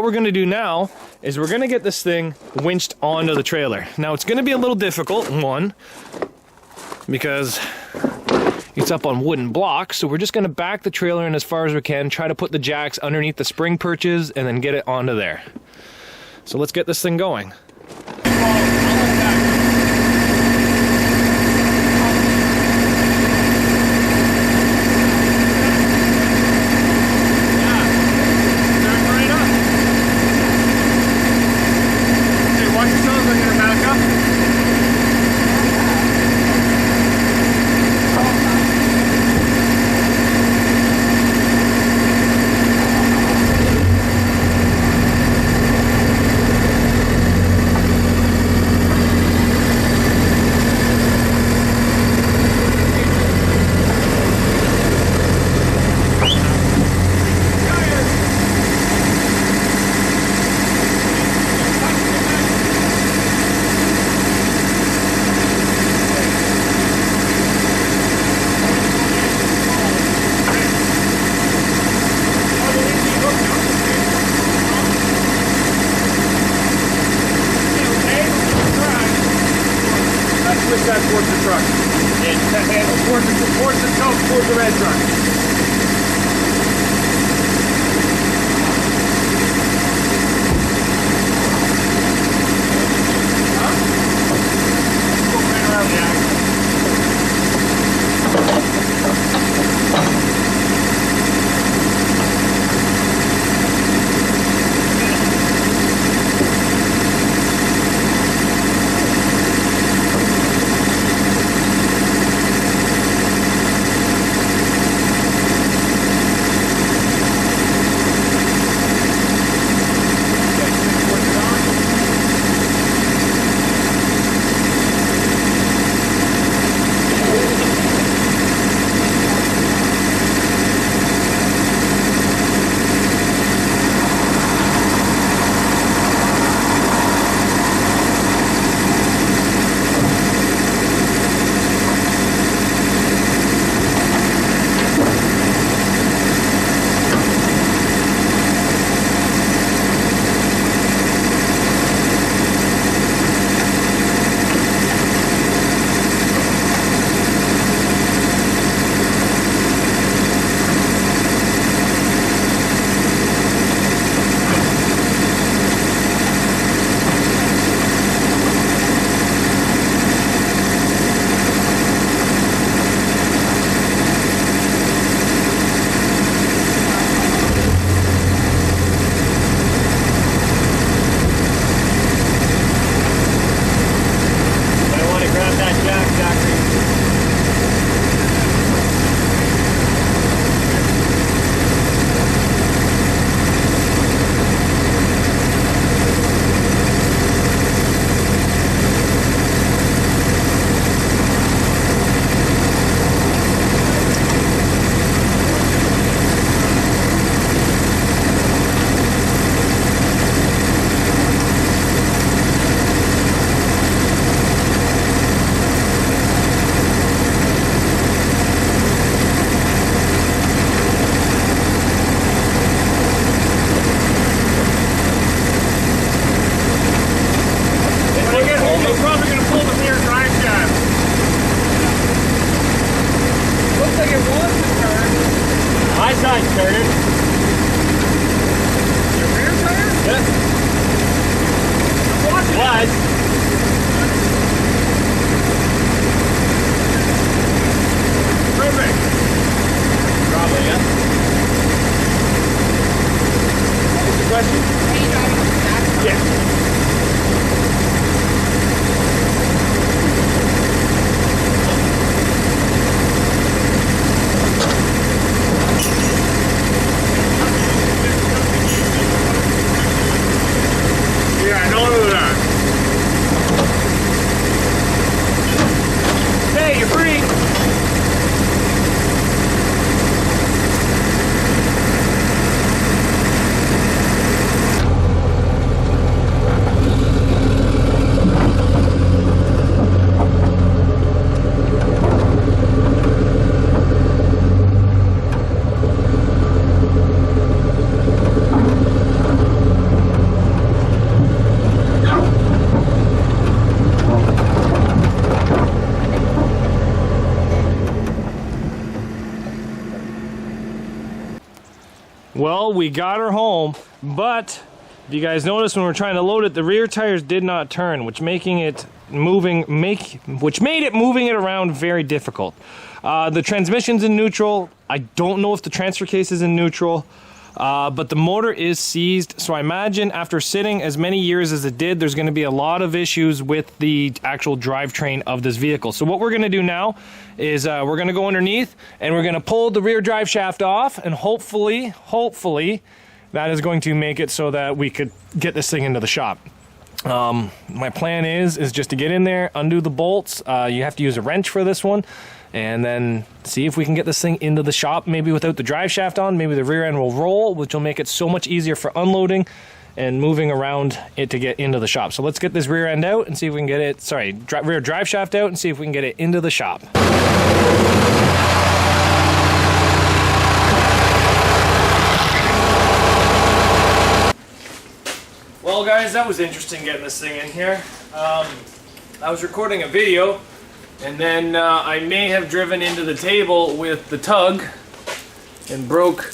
we're gonna do now is we're gonna get this thing winched onto the trailer. Now it's gonna be a little difficult, one, because it's up on wooden blocks, so we're just gonna back the trailer in as far as we can, try to put the jacks underneath the spring perches, and then get it onto there. So let's get this thing going. That towards the truck. And handle towards the toe, towards the red truck. Go right around the axle. side started. Your rear tire? Yeah. Watch it. Was. Perfect. Probably, yeah. What's the question? Are you driving with the zacks? Yeah. Well, we got her home, but if you guys noticed when we were trying to load it, the rear tires did not turn, which made it moving it around very difficult. The transmission's in neutral. I don't know if the transfer case is in neutral, but the motor is seized. So I imagine after sitting as many years as it did, there's going to be a lot of issues with the actual drivetrain of this vehicle. So what we're going to do now is we're going to go underneath and we're going to pull the rear drive shaft off, and hopefully that is going to make it so that we could get this thing into the shop. My plan is just to get in there, undo the bolts. You have to use a wrench for this one, and then see if we can get this thing into the shop, maybe without the drive shaft on. Maybe the rear end will roll, which will make it so much easier for unloading and moving around it to get into the shop. So let's get this rear end out and see if we can get it, rear drive shaft out and see if we can get it into the shop. Well guys, that was interesting getting this thing in here. I was recording a video, and then I may have driven into the table with the tug and broke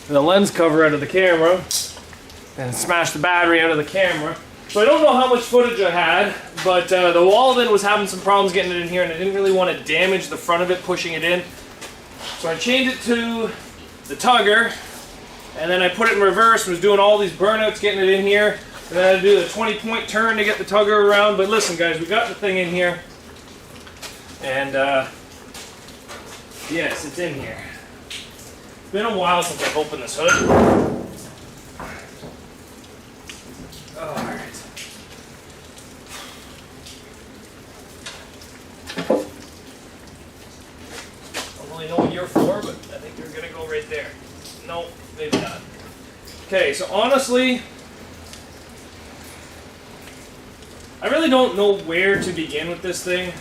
the lens cover out of the camera and smashed the battery out of the camera. So I don't know how much footage I had, but the Walden was having some problems getting it in here, and I didn't really want to damage the front of it pushing it in. So I changed it to the tugger, and then I put it in reverse and was doing all these burnouts getting it in here. And then I had to do the 20-point turn to get the tugger around. But listen guys, we got the thing in here. And yes, it's in here. It's been a while since I've opened this hood. Alright. I don't really know what you're for, but I think you're gonna go right there. No, maybe not. Okay, so honestly, I really don't know where to begin with this thing.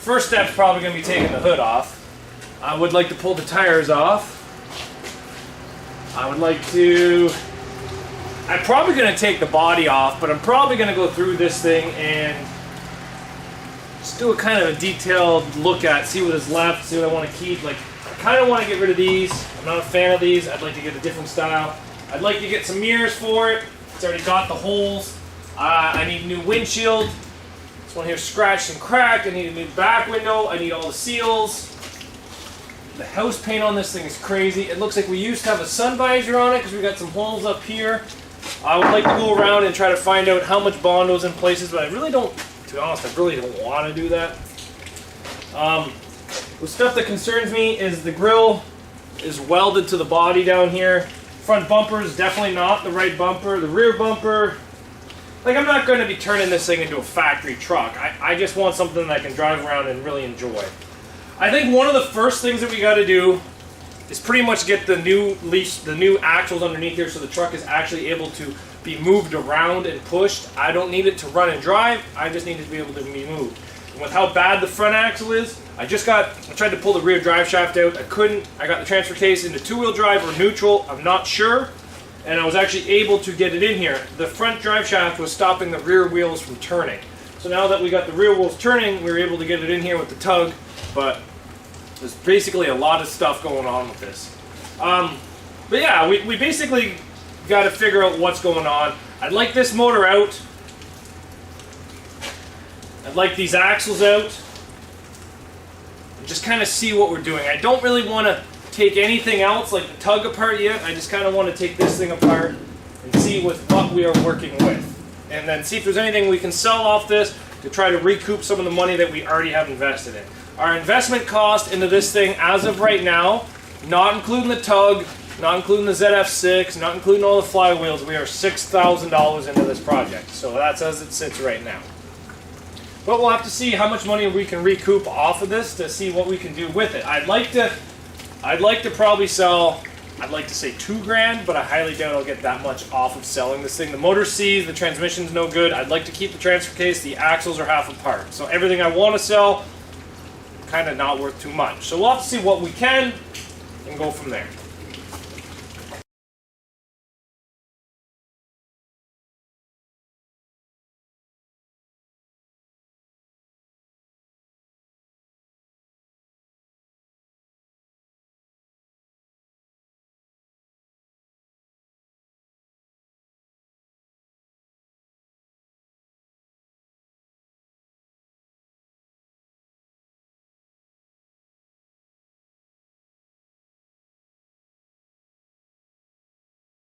First step's probably going to be taking the hood off. I would like to pull the tires off. I'm probably going to take the body off, but I'm probably going to go through this thing and just do a kind of a detailed look at, see what is left, see what I want to keep. Like, I kind of want to get rid of these. I'm not a fan of these. I'd like to get a different style. I'd like to get some mirrors for it. It's already got the holes. I need a new windshield. This one here is scratched and cracked. I need a new back window. I need all the seals. The house paint on this thing is crazy. It looks like we used to have a sun visor on it because we got some holes up here. I would like to go around and try to find out how much Bondo's in places, but I really don't, to be honest, I really don't want to do that. The stuff that concerns me is the grill is welded to the body down here. Front bumper is definitely not the right bumper. The rear bumper, like, I'm not going to be turning this thing into a factory truck. I just want something that I can drive around and really enjoy. I think one of the first things that we got to do is pretty much get the new axles underneath here so the truck is actually able to be moved around and pushed. I don't need it to run and drive. I just need it to be able to be moved. And with how bad the front axle is, I tried to pull the rear drive shaft out. I couldn't. I got the transfer case into two-wheel drive or neutral. I'm not sure. And I was actually able to get it in here. The front drive shaft was stopping the rear wheels from turning. So now that we got the rear wheels turning, we were able to get it in here with the tug, but there's basically a lot of stuff going on with this. But yeah, we basically got to figure out what's going on. I'd like this motor out. I'd like these axles out. And just kind of see what we're doing. I don't really want to take anything else like the tug apart yet. I just kind of want to take this thing apart and see with what we are working with, and then see if there's anything we can sell off this to try to recoup some of the money that we already have invested in. Our investment cost into this thing as of right now, not including the tug, not including the ZF6, not including all the flywheels, we are $6,000 into this project. So that's as it sits right now. But we'll have to see how much money we can recoup off of this to see what we can do with it. I'd like to probably sell, I'd like to say $2,000, but I highly doubt I'll get that much off of selling this thing. The motor's seized, the transmission's no good. I'd like to keep the transfer case, the axles are half apart. So everything I want to sell, kind of not worth too much. So we'll have to see what we can and go from there.